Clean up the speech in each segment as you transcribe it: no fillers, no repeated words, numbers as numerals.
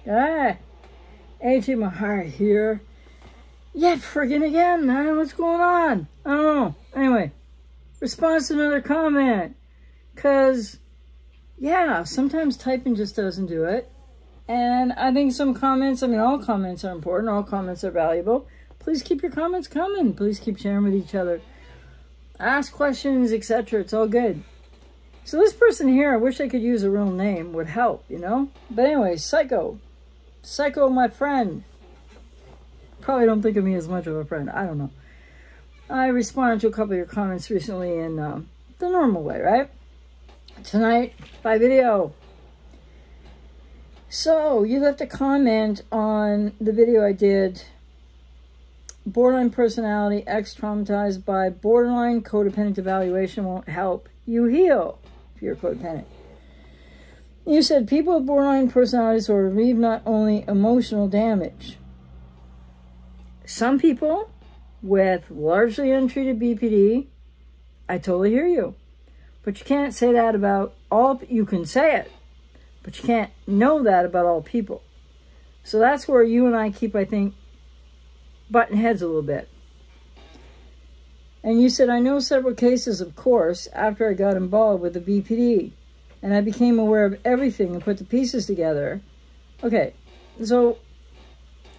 Ah, AJ Mahar here. Yet friggin' again, man. What's going on? I don't know. Anyway, response to another comment. Because, yeah, sometimes typing just doesn't do it. And I think some comments, I mean, all comments are important. All comments are valuable. Please keep your comments coming. Please keep sharing with each other. Ask questions, etc. It's all good. So this person here, I wish I could use a real name. Would help, you know? But anyway, Psycho. Psycho, my friend. Probably don't think of me as much of a friend. I don't know. I responded to a couple of your comments recently in the normal way, right? Tonight, by video. So, you left a comment on the video I did. Borderline personality, ex-traumatized by borderline codependent evaluation won't help you heal if you're codependent. You said people with borderline personality disorder leave not only emotional damage. Some people with largely untreated BPD, I totally hear you. But you can't say that about all, you can say it, but you can't know that about all people. So that's where you and I keep, I think, butting heads a little bit. And you said, I know several cases, of course, after I got involved with the BPD, and I became aware of everything and put the pieces together. Okay, so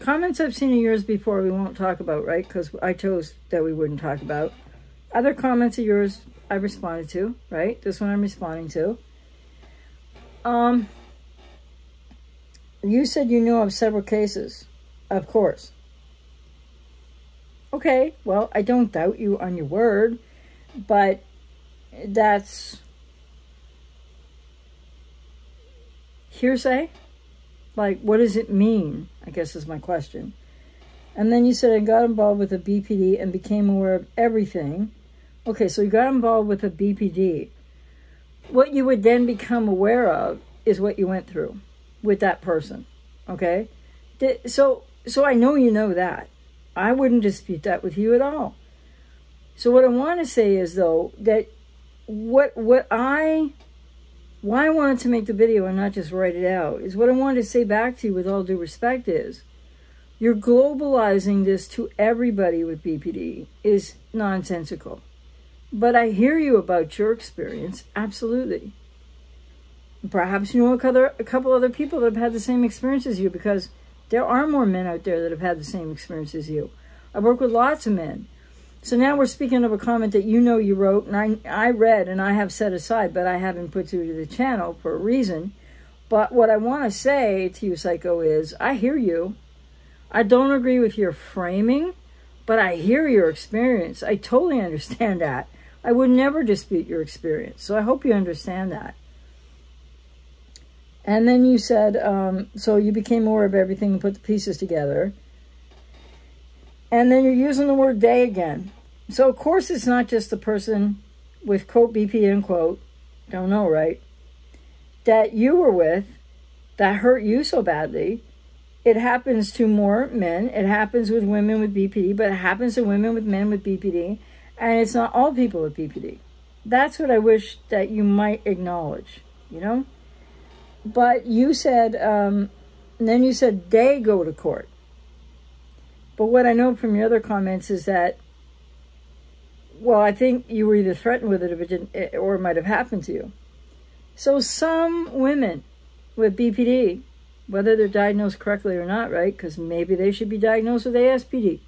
comments I've seen of yours before we won't talk about, right? Because I chose that we wouldn't talk about. Other comments of yours I responded to, right? This one I'm responding to. You said you know of several cases, of course. Okay, well, I don't doubt you on your word, but that's hearsay? Like, what does it mean, I guess is my question. And then you said I got involved with a BPD and became aware of everything. Okay, so you got involved with a BPD. What you would then become aware of is what you went through with that person, okay? So I know you know that. I wouldn't dispute that with you at all. So what I want to say is, though, that why I wanted to make the video and not just write it out is what I wanted to say back to you with all due respect is you're globalizing this to everybody with BPD is nonsensical. But I hear you about your experience, absolutely. Perhaps you know a couple other people that have had the same experience as you because there are more men out there that have had the same experience as you. I work with lots of men. So now we're speaking of a comment that you know you wrote, and I read and I have set aside, but I haven't put through to the channel for a reason. But what I want to say to you, Psycho, is I hear you. I don't agree with your framing, but I hear your experience. I totally understand that. I would never dispute your experience. So I hope you understand that. And then you said, so you became aware of everything and put the pieces together. And then you're using the word they again. So, of course, it's not just the person with, quote, BP, end quote, don't know, right, that you were with that hurt you so badly. It happens to more men. It happens with women with BPD, but it happens to women with men with BPD. And it's not all people with BPD. That's what I wish that you might acknowledge, you know? But you said, and then you said they go to court. But what I know from your other comments is that, well, I think you were either threatened with it if it didn't, or it might have happened to you. So some women with BPD, whether they're diagnosed correctly or not, right? Because maybe they should be diagnosed with ASPD.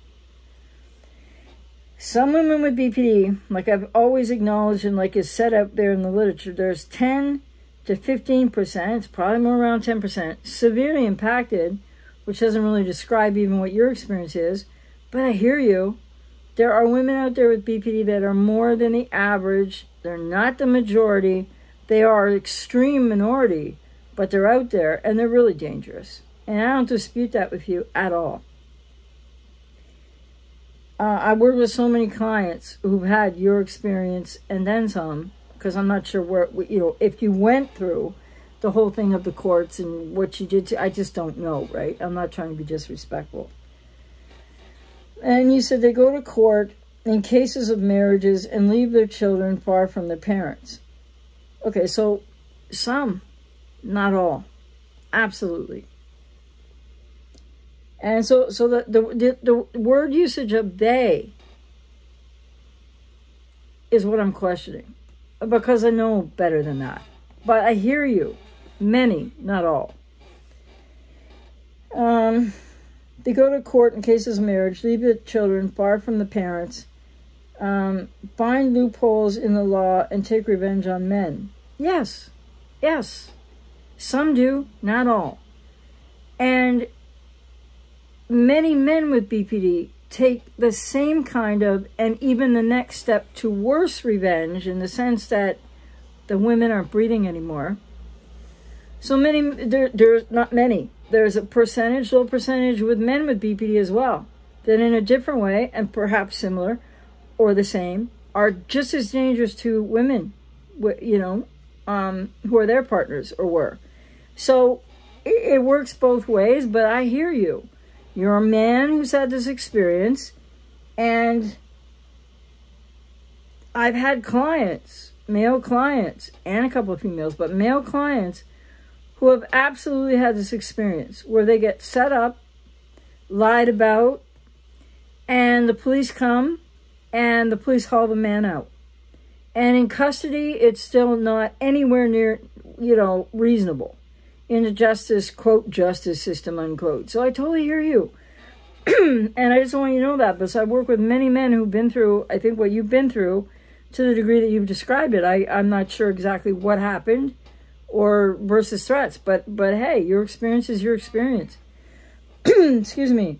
Some women with BPD, like I've always acknowledged and like is set out there in the literature, there's 10 to 15%, it's probably more around 10%, severely impacted, which doesn't really describe even what your experience is. But I hear you. There are women out there with BPD that are more than the average. They're not the majority. They are an extreme minority, but they're out there and they're really dangerous. And I don't dispute that with you at all. I work with so many clients who've had your experience and then some, because I'm not sure where, you know, if you went through the whole thing of the courts and what you did, I just don't know, right? I'm not trying to be disrespectful. And you said they go to court in cases of marriages and leave their children far from their parents. Okay, so some, not all, absolutely. And so the word usage of they is what I'm questioning, because I know better than that. But I hear you. Many, not all. They go to court in cases of marriage, leave the children far from the parents, find loopholes in the law, and take revenge on men. Yes. Yes. Some do, not all. And many men with BPD take the same kind of, and even the next step to worse revenge, in the sense that the women aren't breathing anymore. So many, there's not many. There's a percentage, low percentage with men with BPD as well, that in a different way, and perhaps similar or the same, are just as dangerous to women, you know, who are their partners or were. So it works both ways, but I hear you. You're a man who's had this experience, and I've had clients, male clients, and a couple of females, but male clients who have absolutely had this experience where they get set up, lied about, and the police come and the police haul the man out. And in custody, it's still not anywhere near, you know, reasonable in the justice, quote, justice system, unquote. So I totally hear you. And I just want you to know that, because I work with many men who've been through, I think, what you've been through to the degree that you've described it. I'm not sure exactly what happened or versus threats, but hey, your experience is your experience. Excuse me.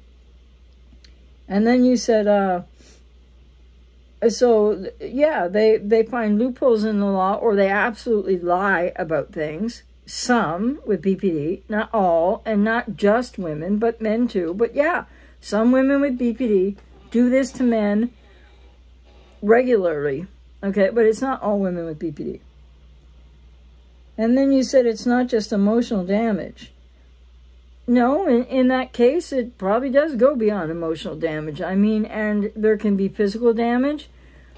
And then you said, so yeah, they find loopholes in the law, or they absolutely lie about things. Some with BPD, not all, and not just women, but men too. But yeah, some women with BPD do this to men regularly. Okay, but it's not all women with BPD. And then you said it's not just emotional damage. No, in that case, it probably does go beyond emotional damage. I mean, and there can be physical damage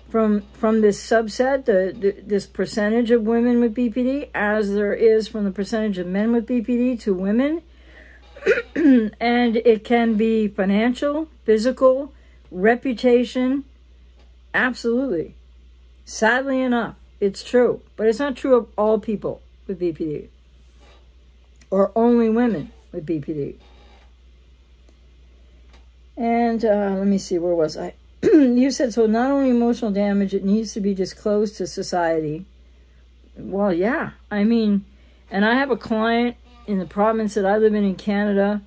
from this subset, this percentage of women with BPD, as there is from the percentage of men with BPD to women. And it can be financial, physical, reputation. Absolutely. Sadly enough, it's true. But it's not true of all people with BPD, or only women with BPD. And let me see, where was I? You said, so not only emotional damage, it needs to be disclosed to society. Well, yeah. I mean, and I have a client in the province that I live in Canada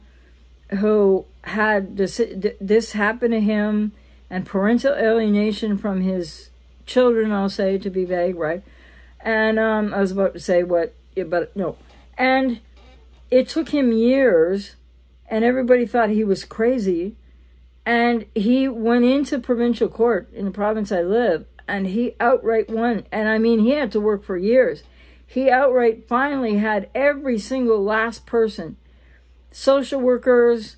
who had this happen to him, and parental alienation from his children, I'll say, to be vague, right? And I was about to say what, but no. And it took him years, and everybody thought he was crazy. And he went into provincial court in the province I live, and he outright won. And I mean, he had to work for years. He outright finally had every single last person, social workers,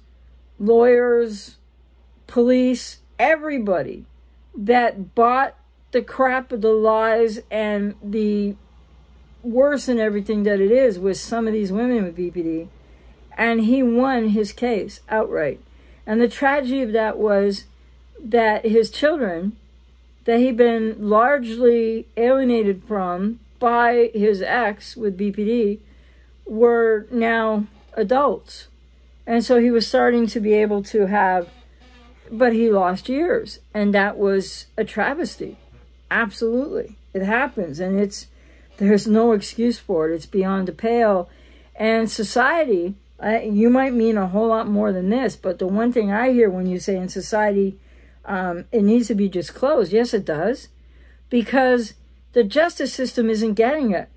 lawyers, police, everybody that bought the crap of the lies and the worse and everything that it is with some of these women with BPD. And he won his case outright. And the tragedy of that was that his children, that he'd been largely alienated from by his ex with BPD, were now adults. And so he was starting to be able to have, but he lost years. And that was a travesty. Absolutely. It happens. And there's no excuse for it. It's beyond the pale. And society, you might mean a whole lot more than this, but the one thing I hear when you say in society, it needs to be disclosed. Yes, it does. Because the justice system isn't getting it.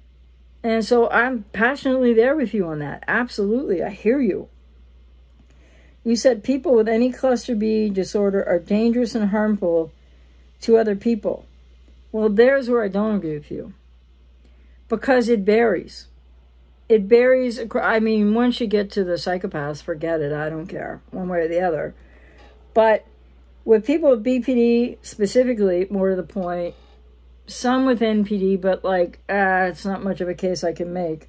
And so I'm passionately there with you on that. Absolutely. I hear you. You said people with any cluster B disorder are dangerous and harmful to other people. Well, there's where I don't agree with you. Because it varies. It varies. I mean, once you get to the psychopaths, forget it. I don't care, one way or the other. But with people with BPD, specifically, more to the point, some with NPD, but like, it's not much of a case I can make.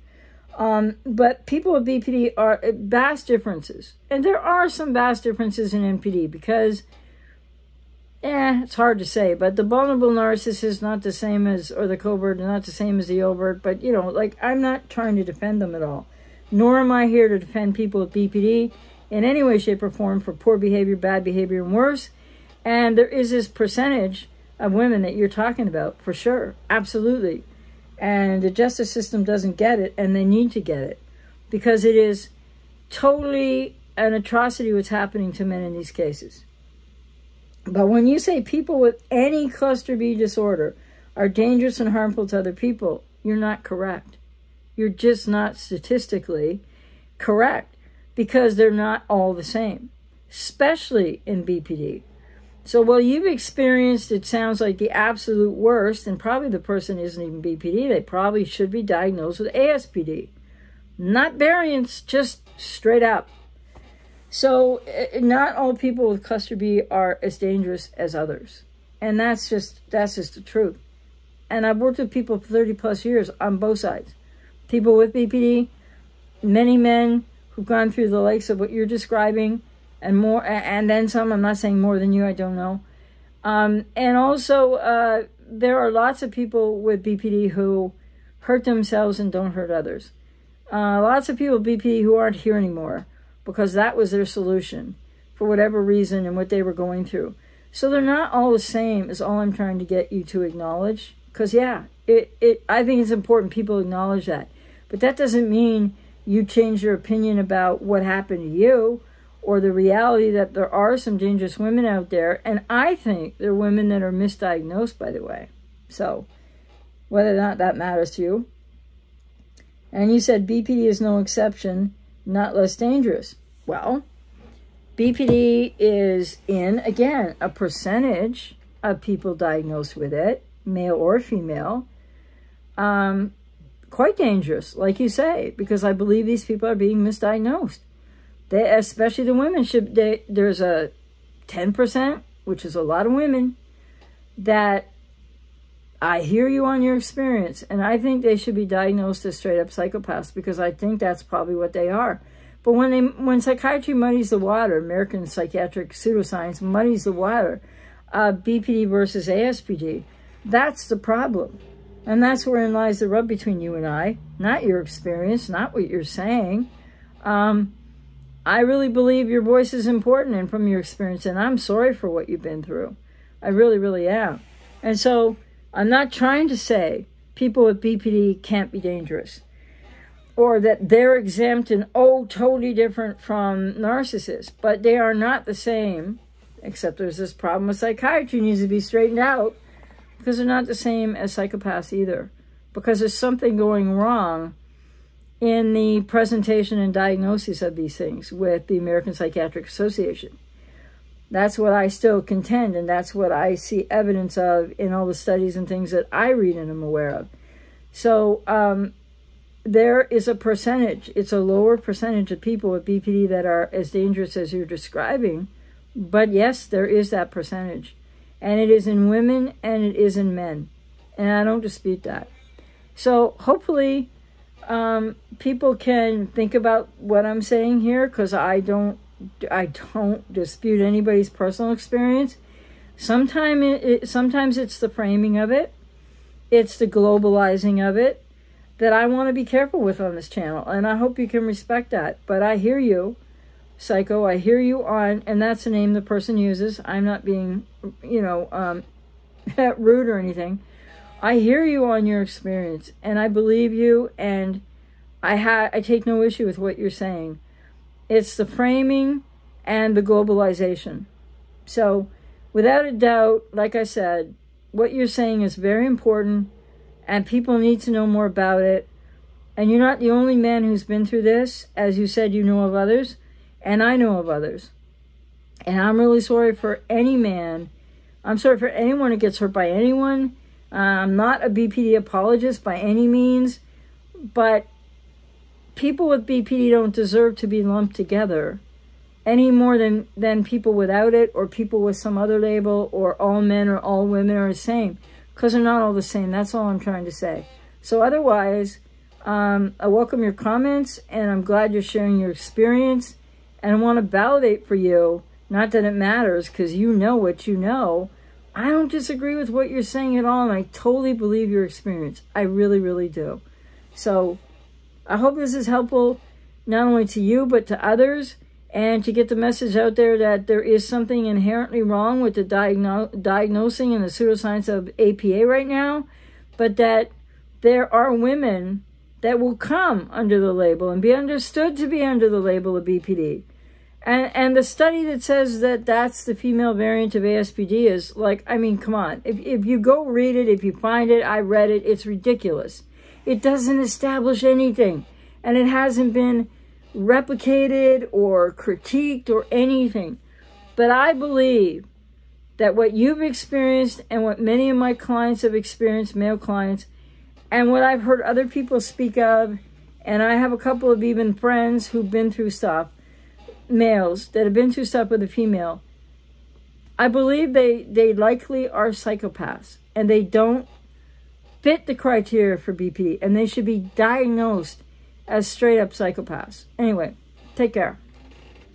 But people with BPD are vast differences. And there are some vast differences in NPD because, it's hard to say. But the vulnerable narcissist is not the same as, or the covert, not the same as the overt. But, you know, like, I'm not trying to defend them at all. Nor am I here to defend people with BPD in any way, shape, or form for poor behavior, bad behavior, and worse. And there is this percentage of women that you're talking about, for sure. Absolutely. And the justice system doesn't get it, and they need to get it. Because it is totally an atrocity what's happening to men in these cases. But when you say people with any cluster B disorder are dangerous and harmful to other people, you're not correct. You're just not statistically correct. Because they're not all the same. Especially in BPD. So while you've experienced, it sounds like the absolute worst, and probably the person isn't even BPD, they probably should be diagnosed with ASPD. Not variants, just straight up. So not all people with cluster B are as dangerous as others. And that's just the truth. And I've worked with people for 30 plus years on both sides. People with BPD, many men who've gone through the likes of what you're describing, and more, and then some. I'm not saying more than you, I don't know. And also, there are lots of people with BPD who hurt themselves and don't hurt others. Lots of people with BPD who aren't here anymore because that was their solution for whatever reason and what they were going through. So they're not all the same is all I'm trying to get you to acknowledge. Because, yeah, I think it's important people acknowledge that. But that doesn't mean you change your opinion about what happened to you, or the reality that there are some dangerous women out there. And I think there are women that are misdiagnosed, by the way. So, whether or not that matters to you. And you said BPD is no exception, not less dangerous. Well, BPD is in, again, a percentage of people diagnosed with it, male or female, quite dangerous, like you say, because I believe these people are being misdiagnosed. They, especially the women, there's a 10%, which is a lot of women, that I hear you on your experience, and I think they should be diagnosed as straight up psychopaths, because I think that's probably what they are. But when psychiatry muddies the water, American Psychiatric Pseudoscience muddies the water, BPD versus ASPD, that's the problem. And that's wherein lies the rub between you and I, not your experience, not what you're saying. I really believe your voice is important and from your experience, and I'm sorry for what you've been through. I really, really am. And so I'm not trying to say people with BPD can't be dangerous, or that they're exempt and, totally different from narcissists, but they are not the same, except there's this problem with psychiatry needs to be straightened out, because they're not the same as psychopaths either, because there's something going wrong in the presentation and diagnosis of these things with the American Psychiatric Association. That's what I still contend, and that's what I see evidence of in all the studies and things that I read and am aware of. So there is a percentage, it's a lower percentage of people with BPD that are as dangerous as you're describing, but yes, there is that percentage. And it is in women and it is in men. And I don't dispute that. So hopefully people can think about what I'm saying here, because I don't dispute anybody's personal experience. Sometimes it's the framing of it. It's the globalizing of it that I want to be careful with on this channel. And I hope you can respect that. But I hear you, Psycho. I hear you on, and that's the name the person uses. I'm not being, rude or anything. I hear you on your experience, and I believe you, and I take no issue with what you're saying. It's the framing and the globalization. So, without a doubt, like I said, what you're saying is very important, and people need to know more about it. And you're not the only man who's been through this. As you said, you know of others, and I know of others. And I'm really sorry for any man. I'm sorry for anyone who gets hurt by anyone. I'm not a BPD apologist by any means, but people with BPD don't deserve to be lumped together any more than people without it, or people with some other label, or all men or all women are the same, because they're not all the same. That's all I'm trying to say. So otherwise, I welcome your comments, and I'm glad you're sharing your experience. And I want to validate for you, not that it matters, because you know what you know. I don't disagree with what you're saying at all, and I totally believe your experience. I really, really do. So I hope this is helpful, not only to you, but to others, and to get the message out there that there is something inherently wrong with the diagnosing and the pseudoscience of APA right now, but that there are women that will come under the label and be understood to be under the label of BPD. And the study that says that that's the female variant of ASPD is like, I mean, come on. If you go read it, if you find it, I read it, it's ridiculous. It doesn't establish anything. And it hasn't been replicated or critiqued or anything. But I believe that what you've experienced and what many of my clients have experienced, male clients, and what I've heard other people speak of, and I have a couple of even friends who've been through stuff, males that have been through stuff with a female, I believe they likely are psychopaths, and they don't fit the criteria for BPD, and they should be diagnosed as straight up psychopaths. Anyway, take care.